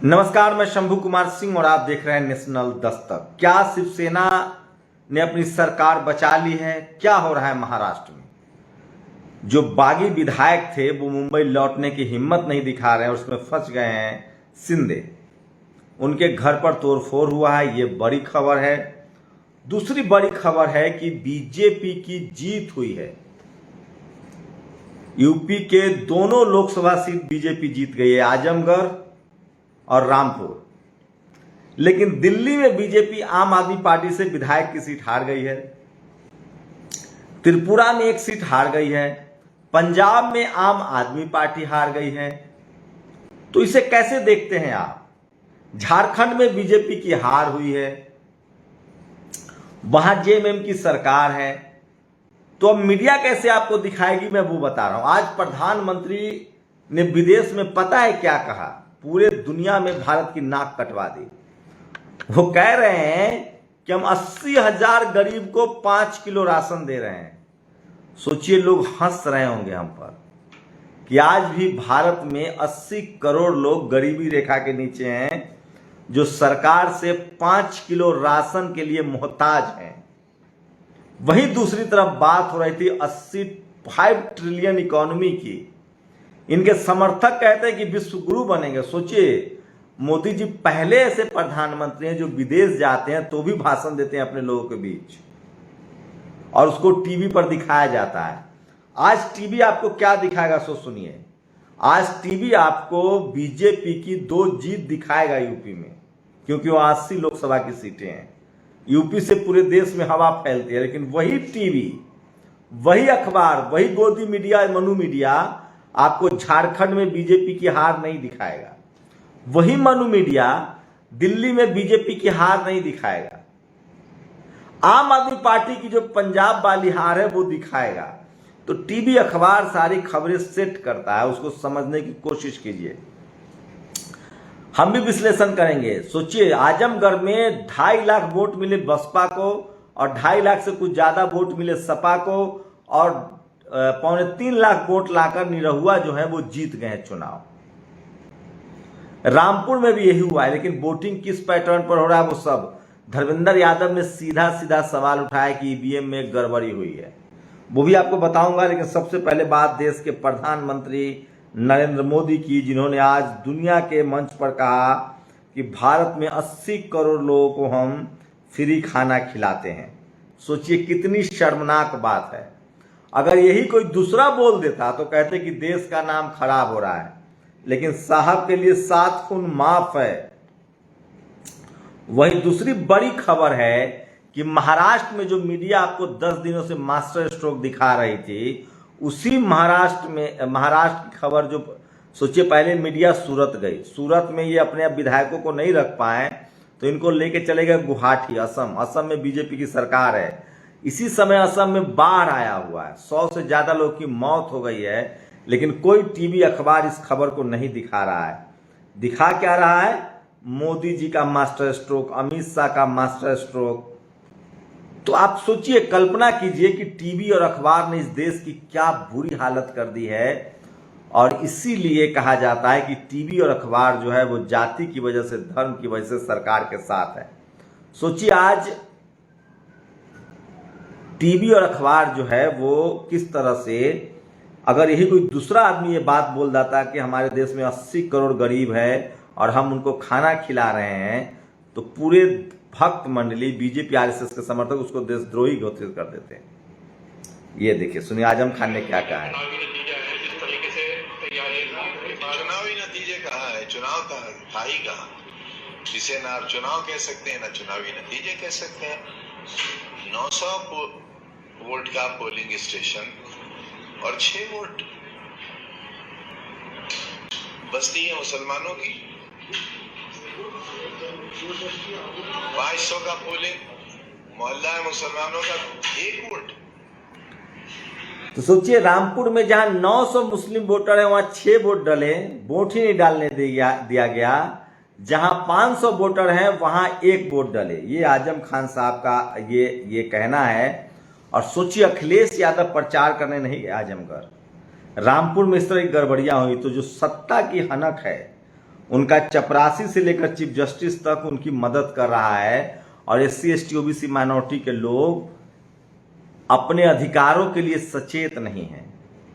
नमस्कार, मैं शंभू कुमार सिंह और आप देख रहे हैं नेशनल दस्तक। क्या शिवसेना ने अपनी सरकार बचा ली है? क्या हो रहा है महाराष्ट्र में? जो बागी विधायक थे वो मुंबई लौटने की हिम्मत नहीं दिखा रहे हैं और उसमें फंस गए हैं शिंदे। उनके घर पर तोड़फोड़ हुआ है, ये बड़ी खबर है। दूसरी बड़ी खबर है कि बीजेपी की जीत हुई है। यूपी के दोनों लोकसभा सीट बीजेपी जीत गई है, आजमगढ़ और रामपुर। लेकिन दिल्ली में बीजेपी आम आदमी पार्टी से विधायक की सीट हार गई है, त्रिपुरा में एक सीट हार गई है, पंजाब में आम आदमी पार्टी हार गई है। तो इसे कैसे देखते हैं आप? झारखंड में बीजेपी की हार हुई है, वहां जेएमएम की सरकार है। तो अब मीडिया कैसे आपको दिखाएगी, मैं वो बता रहा हूं। आज प्रधानमंत्री ने विदेश में पता है क्या कहा? पूरे दुनिया में भारत की नाक कटवा दी। वो कह रहे हैं कि हम 80,000 गरीब को 5 किलो राशन दे रहे हैं। सोचिए, लोग हंस रहे होंगे हम पर कि आज भी भारत में 80 करोड़ लोग गरीबी रेखा के नीचे हैं, जो सरकार से 5 किलो राशन के लिए मोहताज हैं। वहीं दूसरी तरफ बात हो रही थी 85 ट्रिलियन इकोनॉमी की। इनके समर्थक कहते हैं कि विश्व गुरु बनेंगे। सोचिए, मोदी जी पहले ऐसे प्रधानमंत्री हैं जो विदेश जाते हैं तो भी भाषण देते हैं अपने लोगों के बीच, और उसको टीवी पर दिखाया जाता है। आज टीवी आपको क्या दिखाएगा, सो सुनिए। आज टीवी आपको बीजेपी की 2 जीत दिखाएगा यूपी में, क्योंकि वो 80 लोकसभा की सीटें हैं। यूपी से पूरे देश में हवा फैलती है, लेकिन वही टीवी, वही अखबार, वही गोदी मीडिया, मनु मीडिया आपको झारखंड में बीजेपी की हार नहीं दिखाएगा। वही मनु मीडिया दिल्ली में बीजेपी की हार नहीं दिखाएगा। आम आदमी पार्टी की जो पंजाब वाली हार है वो दिखाएगा। तो टीवी, अखबार सारी खबरें सेट करता है, उसको समझने की कोशिश कीजिए। हम भी विश्लेषण करेंगे। सोचिए, आजमगढ़ में 2.5 लाख वोट मिले बसपा को और 2.5 लाख से कुछ ज्यादा वोट मिले सपा को, और 2.25 लाख वोट लाकर निरहुआ जो है वो जीत गए हैं चुनाव। रामपुर में भी यही हुआ है, लेकिन वोटिंग किस पैटर्न पर हो रहा है वो सब धर्मेंद्र यादव ने सीधा सीधा सवाल उठाया कि ईवीएम में गड़बड़ी हुई है, वो भी आपको बताऊंगा। लेकिन सबसे पहले बात देश के प्रधानमंत्री नरेंद्र मोदी की, जिन्होंने आज दुनिया के मंच पर कहा कि भारत में 80 करोड़ लोगों को हम फ्री खाना खिलाते हैं। सोचिए, कितनी शर्मनाक बात है। अगर यही कोई दूसरा बोल देता तो कहते कि देश का नाम खराब हो रहा है, लेकिन साहब के लिए 7 खून माफ है। वही दूसरी बड़ी खबर है कि महाराष्ट्र में जो मीडिया आपको 10 दिनों से मास्टर स्ट्रोक दिखा रही थी, उसी महाराष्ट्र की खबर जो, सोचिए, पहले मीडिया सूरत गई, सूरत में ये अपने विधायकों को नहीं रख पाए तो इनको लेके चले गए गुवाहाटी, असम में बीजेपी की सरकार है। इसी समय असम में बाढ़ आया हुआ है, 100 से ज्यादा लोग की मौत हो गई है, लेकिन कोई टीवी, अखबार इस खबर को नहीं दिखा रहा है। दिखा क्या रहा है? मोदी जी का मास्टर स्ट्रोक, अमित शाह का मास्टर स्ट्रोक। तो आप सोचिए, कल्पना कीजिए कि टीवी और अखबार ने इस देश की क्या बुरी हालत कर दी है। और इसीलिए कहा जाता है कि टीवी और अखबार जो है वो जाति की वजह से, धर्म की वजह से सरकार के साथ है। सोचिए, आज टीवी और अखबार जो है वो किस तरह से, अगर यही कोई दूसरा आदमी ये बात बोल देता कि हमारे देश में 80 करोड़ गरीब है और हम उनको खाना खिला रहे हैं, तो पूरे भक्त मंडली, बीजेपी आरएसएस के समर्थक उसको देशद्रोही घोषित कर देते हैं। ये देखिए, सुनिए आजम खान ने क्या कहा है। चुनावी नतीजे कहा है, चुनाव का था ही कहा, जिसे ना चुनाव कह सकते हैं ना चुनावी नतीजे कह सकते हैं। 900 वोट का पोलिंग स्टेशन और 6 वोट बस्ती है मुसलमानों की। 500 का पोलिंग मोहल्ला है मुसलमानों का, 1 वोट। तो सोचिए, रामपुर में जहां 900 मुस्लिम वोटर है वहां 6 वोट डले, वोट ही नहीं डालने दिया गया। जहां 500 वोटर हैं वहां 1 वोट डले। ये आजम खान साहब का ये कहना है। और सोचिए, अखिलेश यादव प्रचार करने नहीं गए आजमगढ़, रामपुर में इस तरह की गड़बड़ियां हुई, तो जो सत्ता की हनक है उनका चपरासी से लेकर चीफ जस्टिस तक उनकी मदद कर रहा है, और SC ST OBC माइनॉरिटी के लोग अपने अधिकारों के लिए सचेत नहीं है,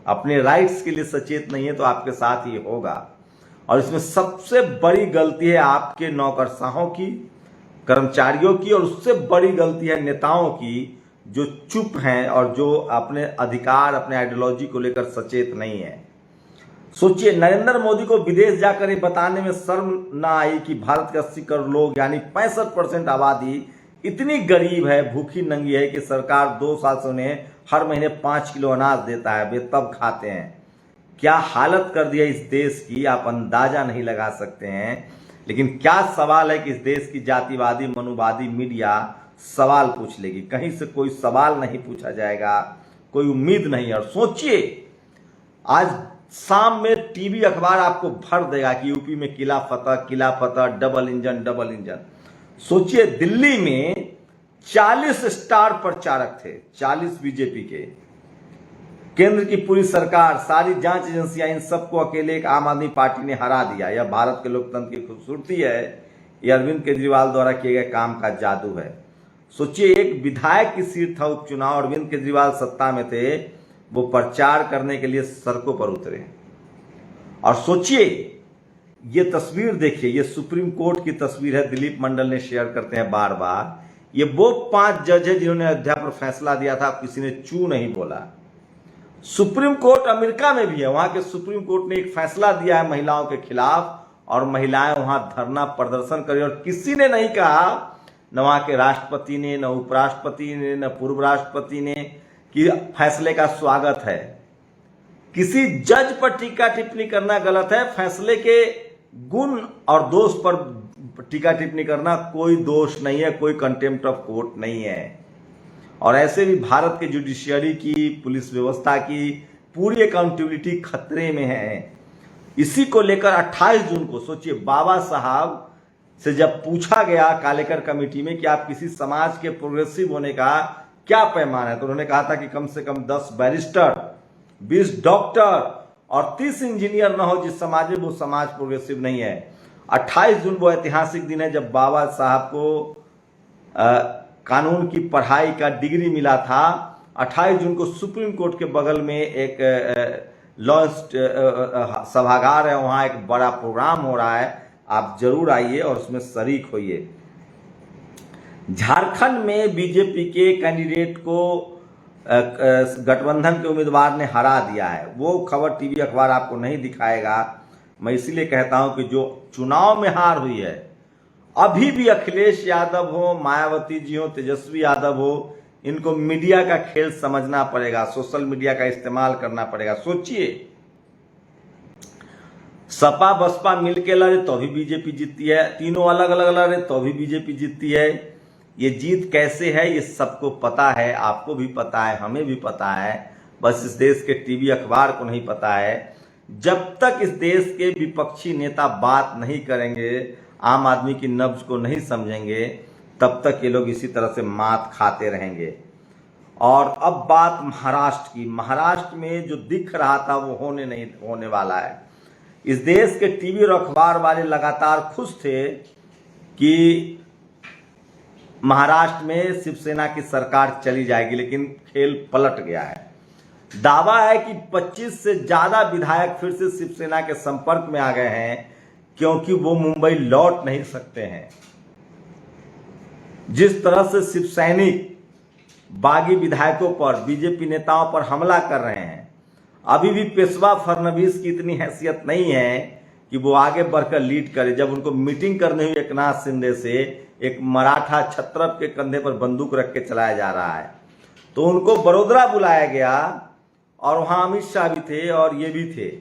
अपने राइट्स के लिए सचेत नहीं है, तो आपके साथ ये होगा। और इसमें सबसे बड़ी गलती है आपके नौकरशाहों की, कर्मचारियों की, और उससे बड़ी गलती है नेताओं की जो चुप हैं और जो अपने अधिकार, अपने आइडियोलॉजी को लेकर सचेत नहीं है। सोचिए, नरेंद्र मोदी को विदेश जाकर ये बताने में शर्म ना आई कि भारत के 80 करोड़ लोग यानी 65% आबादी इतनी गरीब है, भूखी नंगी है कि सरकार 2 साल से उन्हें हर महीने 5 किलो अनाज देता है, वे तब खाते हैं। क्या हालत कर दिया इस देश की, आप अंदाजा नहीं लगा सकते हैं। लेकिन क्या सवाल है कि इस देश की जातिवादी मनुवादी मीडिया सवाल पूछ लेगी, कहीं से कोई सवाल नहीं पूछा जाएगा, कोई उम्मीद नहीं है। और सोचिए, आज शाम में टीवी अखबार आपको भर देगा कि यूपी में किला फतह, डबल इंजन। सोचिए, दिल्ली में 40 स्टार प्रचारक थे, 40 बीजेपी के, केंद्र की पूरी सरकार, सारी जांच एजेंसियां, इन सबको अकेले एक आम आदमी पार्टी ने हरा दिया। यह भारत के लोकतंत्र की खूबसूरती है, यह अरविंद केजरीवाल द्वारा किए गए काम का जादू है। सोचिए, एक विधायक की सीट था उपचुनाव, अरविंद केजरीवाल सत्ता में थे, वो प्रचार करने के लिए सड़कों पर उतरे। और सोचिए, ये तस्वीर देखिए, ये सुप्रीम कोर्ट की तस्वीर है, दिलीप मंडल ने शेयर करते हैं बार बार। ये वो 5 जज है जिन्होंने अयोध्या पर फैसला दिया था, किसी ने चू नहीं बोला। सुप्रीम कोर्ट अमेरिका में भी है, वहां के सुप्रीम कोर्ट ने एक फैसला दिया है महिलाओं के खिलाफ, और महिलाएं वहां धरना प्रदर्शन करी, और किसी ने नहीं कहा, न वहां के राष्ट्रपति ने, न उपराष्ट्रपति ने, न पूर्व राष्ट्रपति ने, कि फैसले का स्वागत है। किसी जज पर टीका टिप्पणी करना गलत है, फैसले के गुण और दोष पर टीका टिप्पणी करना कोई दोष नहीं है, कोई कंटेम्प्ट ऑफ कोर्ट नहीं है। और ऐसे भी भारत के जुडिशियरी की, पुलिस व्यवस्था की पूरी अकाउंटेबिलिटी खतरे में है। इसी को लेकर 28 जून को सोचिए, बाबा साहब से जब पूछा गया कालेकर कमेटी में कि आप किसी समाज के प्रोग्रेसिव होने का क्या पैमाना है, तो उन्होंने कहा था कि कम से कम 10 बैरिस्टर, 20 डॉक्टर और 30 इंजीनियर न हो जिस समाज में, वो समाज प्रोग्रेसिव नहीं है। 28 जून वो ऐतिहासिक दिन है जब बाबा साहब को कानून की पढ़ाई का डिग्री मिला था। 28 जून को सुप्रीम कोर्ट के बगल में एक लॉ सभागार है, वहां एक बड़ा प्रोग्राम हो रहा है, आप जरूर आइए और उसमें शरीक होइए। झारखंड में बीजेपी के कैंडिडेट को गठबंधन के उम्मीदवार ने हरा दिया है। वो खबर टीवी अखबार आपको नहीं दिखाएगा। मैं इसीलिए कहता हूं कि जो चुनाव में हार हुई है, अभी भी अखिलेश यादव हो, मायावती जी हो, तेजस्वी यादव हो, इनको मीडिया का खेल समझना पड़ेगा, सोशल मीडिया का इस्तेमाल करना पड़ेगा। सोचिए, सपा बसपा मिलके लड़े तो भी बीजेपी जीतती है, तीनों अलग अलग लड़े तो भी बीजेपी जीतती है। ये जीत कैसे है ये सबको पता है, आपको भी पता है, हमें भी पता है, बस इस देश के टीवी अखबार को नहीं पता है। जब तक इस देश के विपक्षी नेता बात नहीं करेंगे, आम आदमी की नब्ज को नहीं समझेंगे, तब तक ये लोग इसी तरह से मात खाते रहेंगे। और अब बात महाराष्ट्र की। महाराष्ट्र में जो दिख रहा था वो होने वाला है। इस देश के टीवी और अखबार वाले लगातार खुश थे कि महाराष्ट्र में शिवसेना की सरकार चली जाएगी, लेकिन खेल पलट गया है। दावा है कि 25 से ज्यादा विधायक फिर से शिवसेना के संपर्क में आ गए हैं, क्योंकि वो मुंबई लौट नहीं सकते हैं। जिस तरह से शिव सैनिक बागी विधायकों पर, बीजेपी नेताओं पर हमला कर रहे हैं, अभी भी पेशवा फडणवीस की इतनी हैसियत नहीं है कि वो आगे बढ़कर लीड करे। जब उनको मीटिंग करनी हुई एकनाथ शिंदे से, एक मराठा छत्रप के कंधे पर बंदूक रख के चलाया जा रहा है, तो उनको बड़ोदरा बुलाया गया और वहां अमित शाह भी थे और ये भी थे।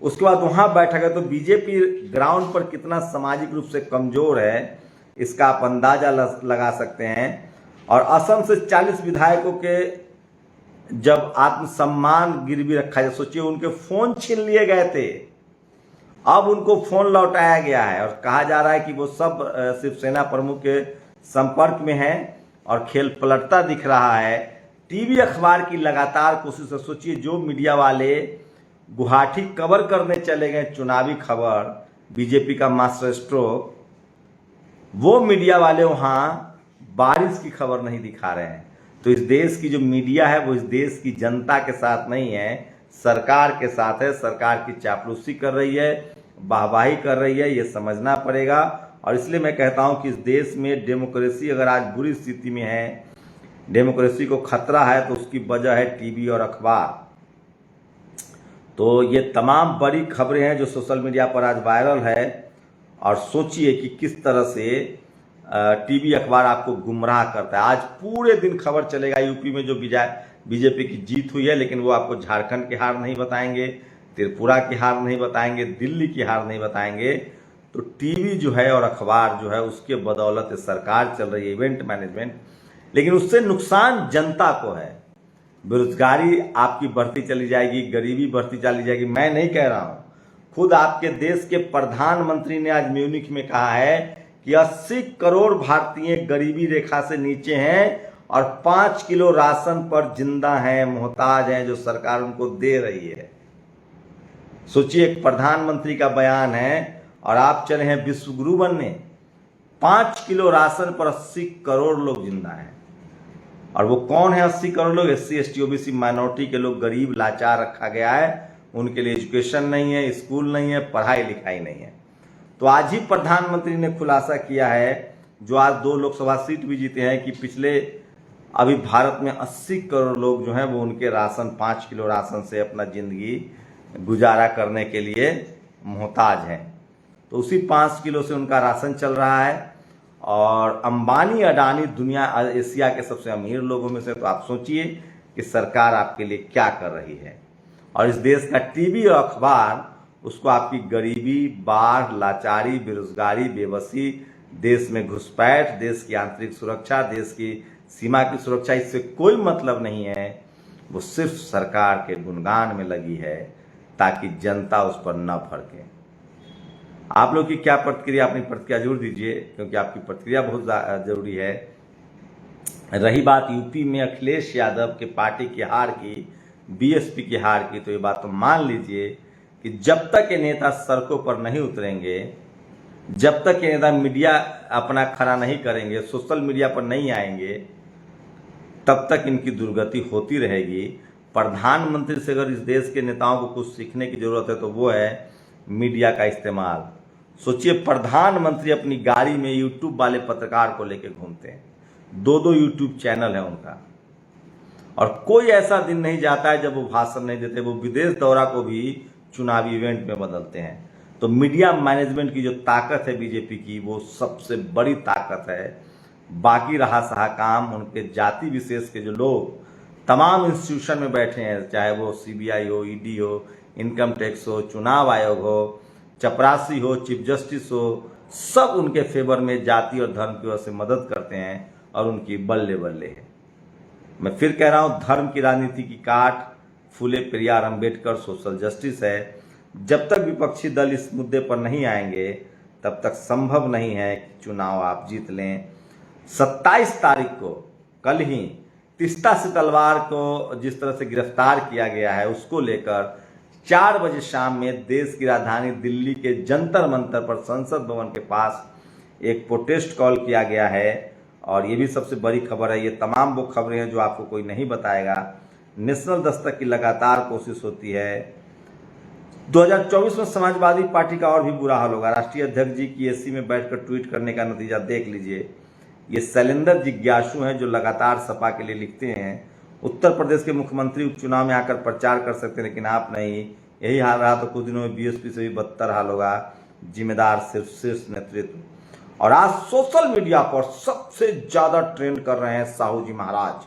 उसके बाद वहां बैठा गया। तो बीजेपी ग्राउंड पर कितना सामाजिक रूप से कमजोर है, इसका आप अंदाजा लगा सकते हैं। और असम से 40 विधायकों के जब आत्मसम्मान गिरवी रखा जाए, सोचिए उनके फोन छीन लिए गए थे, अब उनको फोन लौटाया गया है और कहा जा रहा है कि वो सब शिवसेना प्रमुख के संपर्क में हैं और खेल पलटता दिख रहा है। टीवी अखबार की लगातार कोशिश है। सोचिए, जो मीडिया वाले गुवाहाटी कवर करने चले गए चुनावी खबर, बीजेपी का मास्टर स्ट्रोक, वो मीडिया वाले वहां बारिश की खबर नहीं दिखा रहे हैं। तो इस देश की जो मीडिया है वो इस देश की जनता के साथ नहीं है, सरकार के साथ है। सरकार की चापलूसी कर रही है, वाहवाही कर रही है, ये समझना पड़ेगा। और इसलिए मैं कहता हूं कि इस देश में डेमोक्रेसी अगर आज बुरी स्थिति में है, डेमोक्रेसी को खतरा है, तो उसकी वजह है टीवी और अखबार। तो ये तमाम बड़ी खबरें हैं जो सोशल मीडिया पर आज वायरल है। और सोचिए कि किस तरह से टीवी अखबार आपको गुमराह करता है। आज पूरे दिन खबर चलेगा यूपी में जो बीजेपी की जीत हुई है, लेकिन वो आपको झारखंड की हार नहीं बताएंगे, त्रिपुरा की हार नहीं बताएंगे, दिल्ली की हार नहीं बताएंगे। तो टीवी जो है और अखबार जो है उसके बदौलत सरकार चल रही है, इवेंट मैनेजमेंट, लेकिन उससे नुकसान जनता को है। बेरोजगारी आपकी बढ़ती चली जाएगी, गरीबी बढ़ती चली जाएगी। मैं नहीं कह रहा हूं, खुद आपके देश के प्रधानमंत्री ने आज म्यूनिख में कहा है कि 80 करोड़ भारतीय गरीबी रेखा से नीचे हैं और 5 किलो राशन पर जिंदा हैं, मोहताज हैं, जो सरकार उनको दे रही है। सोचिए, एक प्रधानमंत्री का बयान है और आप चले हैं विश्वगुरु बनने। 5 किलो राशन पर 80 करोड़ लोग जिंदा हैं। और वो कौन है 80 करोड़ लोग? SC ST OBC माइनॉरिटी के लोग, गरीब लाचार रखा गया है। उनके लिए एजुकेशन नहीं है, स्कूल नहीं है, पढ़ाई लिखाई नहीं है। तो आज ही प्रधानमंत्री ने खुलासा किया है, जो आज 2 लोकसभा सीट भी जीते हैं, कि पिछले अभी भारत में 80 करोड़ लोग जो हैं वो उनके राशन, 5 किलो राशन से अपना जिंदगी गुजारा करने के लिए मोहताज हैं। तो उसी 5 किलो से उनका राशन चल रहा है। और अंबानी अडानी दुनिया एशिया के सबसे अमीर लोगों में से। तो आप सोचिए कि सरकार आपके लिए क्या कर रही है। और इस देश का टीवी और अखबार उसको आपकी गरीबी, बाढ़, लाचारी, बेरोजगारी, बेबसी, देश में घुसपैठ, देश की आंतरिक सुरक्षा, देश की सीमा की सुरक्षा, इससे कोई मतलब नहीं है। वो सिर्फ सरकार के गुणगान में लगी है ताकि जनता उस पर न भड़के। आप लोग की क्या प्रतिक्रिया, अपनी प्रतिक्रिया जरूर दीजिए, क्योंकि आपकी प्रतिक्रिया बहुत जरूरी है। रही बात यूपी में अखिलेश यादव के पार्टी की हार की, बीएसपी की हार की, तो ये बात तो मान लीजिए कि जब तक ये नेता सड़कों पर नहीं उतरेंगे, जब तक ये नेता मीडिया अपना खड़ा नहीं करेंगे, सोशल मीडिया पर नहीं आएंगे, तब तक इनकी दुर्गति होती रहेगी। प्रधानमंत्री से अगर इस देश के नेताओं को कुछ सीखने की जरूरत है तो वो है मीडिया का इस्तेमाल। सोचिए, प्रधानमंत्री अपनी गाड़ी में यूट्यूब वाले पत्रकार को लेकर घूमते हैं, 2-2 यूट्यूब चैनल है उनका, और कोई ऐसा दिन नहीं जाता है जब वो भाषण नहीं देते। वो विदेश दौरा को भी चुनावी इवेंट में बदलते हैं। तो मीडिया मैनेजमेंट की जो ताकत है बीजेपी की, वो सबसे बड़ी ताकत है। बाकी रहा सहा काम उनके जाति विशेष के जो लोग तमाम इंस्टीट्यूशन में बैठे हैं, चाहे वो CBI हो, ED हो, इनकम टैक्स हो, चुनाव आयोग हो, चपरासी हो, चीफ जस्टिस हो, सब उनके फेवर में जाति और धर्म की वजह से मदद करते हैं और उनकी बल्ले बल्ले है। मैं फिर कह रहा हूं, धर्म की राजनीति की काट फूले पेरियार अंबेडकर सोशल जस्टिस है। जब तक विपक्षी दल इस मुद्दे पर नहीं आएंगे तब तक संभव नहीं है कि चुनाव आप जीत लें। 27 तारीख को, कल ही, तीस्ता से तलवार को जिस तरह से गिरफ्तार किया गया है, उसको लेकर 4 बजे शाम में देश की राजधानी दिल्ली के जंतर मंतर पर संसद भवन के पास एक प्रोटेस्ट कॉल किया गया है। और ये भी सबसे बड़ी खबर है। ये तमाम वो खबरें हैं जो आपको कोई नहीं बताएगा। नेशनल दस्तक की लगातार कोशिश होती है। 2024 में समाजवादी पार्टी का और भी बुरा हाल होगा। राष्ट्रीय अध्यक्ष जी की AC में बैठकर ट्वीट करने का नतीजा देख लीजिए। ये शैलेंद्र जिज्ञासु हैं जो लगातार सपा के लिए लिखते हैं, उत्तर प्रदेश के मुख्यमंत्री उपचुनाव में आकर प्रचार कर सकते हैं, लेकिन आप नहीं। यही हाल रहा तो कुछ दिनों में BSP से भी बदतर हाल होगा। जिम्मेदार सिर्फ शीर्ष नेतृत्व। और आज सोशल मीडिया पर सबसे ज्यादा ट्रेंड कर रहे हैं साहू जी महाराज।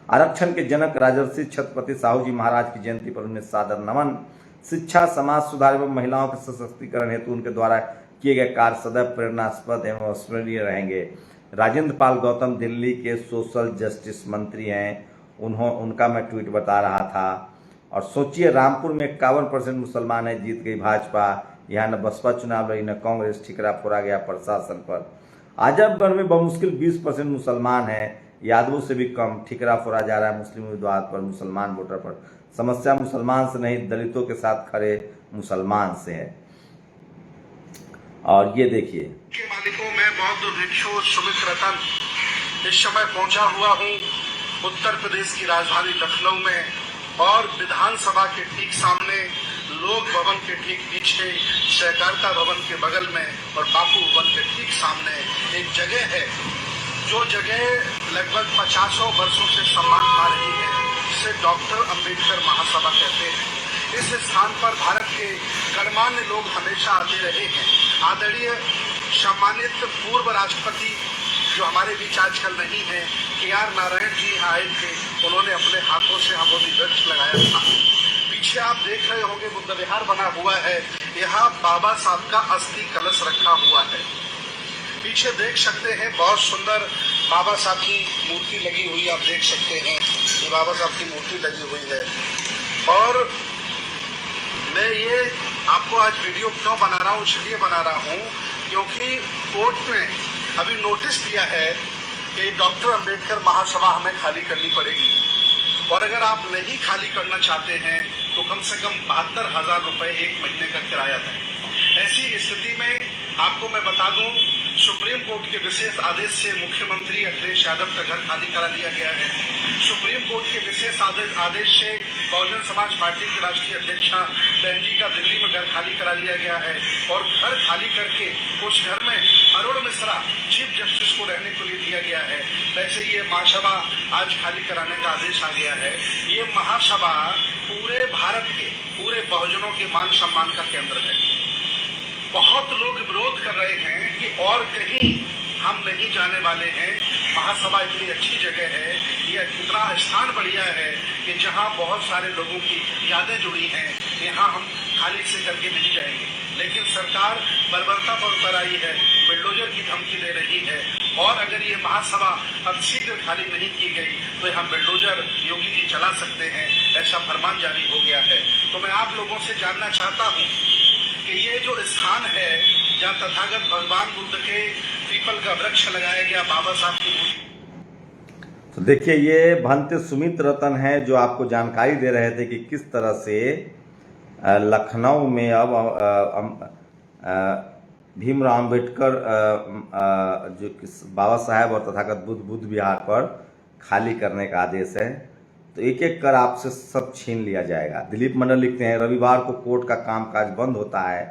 आरक्षण के जनक राजर्षि छत्रपति साहू जी महाराज की जयंती पर उन्हें सादर नमन। शिक्षा, समाज सुधार एवं महिलाओं के सशक्तिकरण हेतु उनके द्वारा किए गए कार्य सदैव प्रेरणास्पद एवं स्मरणीय रहेंगे। राजेंद्र पाल गौतम दिल्ली के सोशल जस्टिस मंत्री हैं। उनका मैं ट्वीट बता रहा था। और सोचिए, रामपुर में 51% मुसलमान है, जीत गई भाजपा। यहाँ न बसपा चुनाव लड़ी न कांग्रेस, ठिकरा फोड़ा गया प्रशासन पर। आजमगढ़ में बमुश्किल 20% मुसलमान है, यादवों से भी कम, ठिकरा फोड़ा जा रहा है मुस्लिम उम्मीदवार पर, मुसलमान वोटर पर। समस्या मुसलमान से नहीं, दलितों के साथ खड़े मुसलमान से है। और ये देखिए के मालिकों में बौद्ध भिक्षु सुमित रतन इस समय पहुंचा हुआ हूं उत्तर प्रदेश की राजधानी लखनऊ में, और विधानसभा के ठीक सामने, लोक भवन के ठीक पीछे, सहकारिता भवन के बगल में और बापू भवन के ठीक सामने एक जगह है जो जगह लगभग 50 वर्षों से सम्मान पा रही है, जिसे डॉक्टर अंबेडकर महासभा कहते हैं। इस स्थान पर भारत के गणमान्य लोग हमेशा आते रहे हैं। आदरणीय सम्मानित पूर्व राष्ट्रपति जो हमारे बीच आजकल नहीं है, KR नारायण जी यहाँ आए थे, उन्होंने अपने हाथों से आमोदी वृक्ष लगाया था। पीछे आप देख रहे होंगे बुद्ध विहार बना हुआ है, यहाँ बाबा साहब का अस्थि कलश रखा हुआ है। पीछे देख सकते हैं बहुत सुंदर बाबा साहब की मूर्ति लगी हुई, आप देख सकते हैं ये बाबा साहब की मूर्ति लगी हुई है। और मैं ये आपको आज वीडियो क्यों बना रहा हूँ, इसलिए बना रहा हूँ क्योंकि कोर्ट ने अभी नोटिस दिया है कि डॉक्टर अंबेडकर महासभा हमें खाली करनी पड़ेगी, और अगर आप नहीं खाली करना चाहते हैं तो कम से कम 72,000 रुपए 1 महीने का किराया दें। ऐसी स्थिति में आपको मैं बता दूं, सुप्रीम कोर्ट के विशेष आदेश से मुख्यमंत्री अखिलेश यादव का घर खाली करा दिया गया है। सुप्रीम कोर्ट के विशेष आदेश से बहुजन समाज पार्टी की राष्ट्रीय अध्यक्षा बहन जी का दिल्ली में घर खाली करा दिया गया है, और घर खाली करके उस घर में अरुण मिश्रा चीफ जस्टिस को रहने के लिए दिया गया है। वैसे ये महासभा आज खाली कराने का आदेश आ गया है। ये महासभा पूरे भारत के पूरे बहुजनों के मान सम्मान का केंद्र है। बहुत लोग विरोध कर रहे हैं कि और कहीं हम नहीं जाने वाले हैं। महासभा इतनी अच्छी जगह है, ये इतना स्थान बढ़िया है कि जहां बहुत सारे लोगों की यादें जुड़ी हैं, यहाँ हम खाली से करके नहीं जाएंगे। लेकिन सरकार बर्बरता पर आई है, बुलडोजर की धमकी दे रही है, और अगर ये महासभा अब शीघ्र खाली नहीं की गई तो यहाँ बुलडोजर योगी जी चला सकते हैं, ऐसा फरमान जारी हो गया है। तो मैं आप लोगों से जानना चाहता हूँ कि ये जो स्थान है जहाँ तथागत भगवान बुद्ध के पीपल का वृक्ष लगाया गया, बाबा साहब की मूर्ति। तो देखिए ये भंते सुमित रतन है जो आपको जानकारी दे रहे थे कि किस तरह से लखनऊ में अब भीमराव अम्बेडकर जो बाबा साहेब और तथागत बुद्ध विहार पर खाली करने का आदेश है। तो एक एक कर आपसे सब छीन लिया जाएगा। दिलीप मंडल लिखते हैं, रविवार को कोर्ट का कामकाज बंद होता है।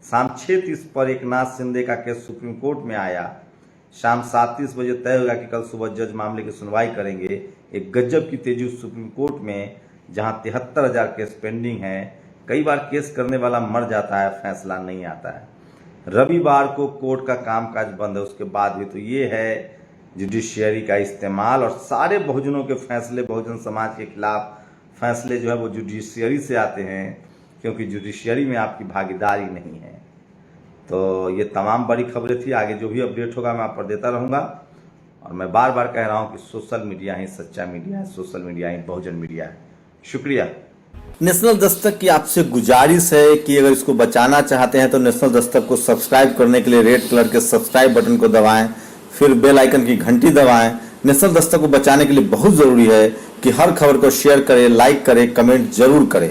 शाम 6:30 पर एकनाथ शिंदे का केस सुप्रीम कोर्ट में आया। शाम 7:30 बजे तय होगा कि कल सुबह जज मामले की सुनवाई करेंगे। एक गजब की तेजी सुप्रीम कोर्ट में, जहां 73,000 केस पेंडिंग है। कई बार केस करने वाला मर जाता है, फैसला नहीं आता है। रविवार को कोर्ट का कामकाज बंद है, उसके बाद भी तो ये है जुडिशियरी का इस्तेमाल, और सारे बहुजनों के फैसले, बहुजन समाज के खिलाफ फैसले जो है वो जुडिशियरी से आते हैं, क्योंकि जुडिशियरी में आपकी भागीदारी नहीं है। तो ये तमाम बड़ी खबरें थी। आगे जो भी अपडेट होगा मैं आप पर देता रहूँगा, और मैं बार बार कह रहा हूँ कि सोशल मीडिया ही सच्चा मीडिया है, सोशल मीडिया ही बहुजन मीडिया है। शुक्रिया। नेशनल दस्तक की आपसे गुजारिश है कि अगर इसको बचाना चाहते हैं तो नेशनल दस्तक को सब्सक्राइब करने के लिए रेड कलर के सब्सक्राइब बटन को दबाएं, फिर बेल आइकन की घंटी दबाएं। नेशनल दस्तक को बचाने के लिए बहुत जरूरी है कि हर खबर को शेयर करें, लाइक करें, कमेंट जरूर करें।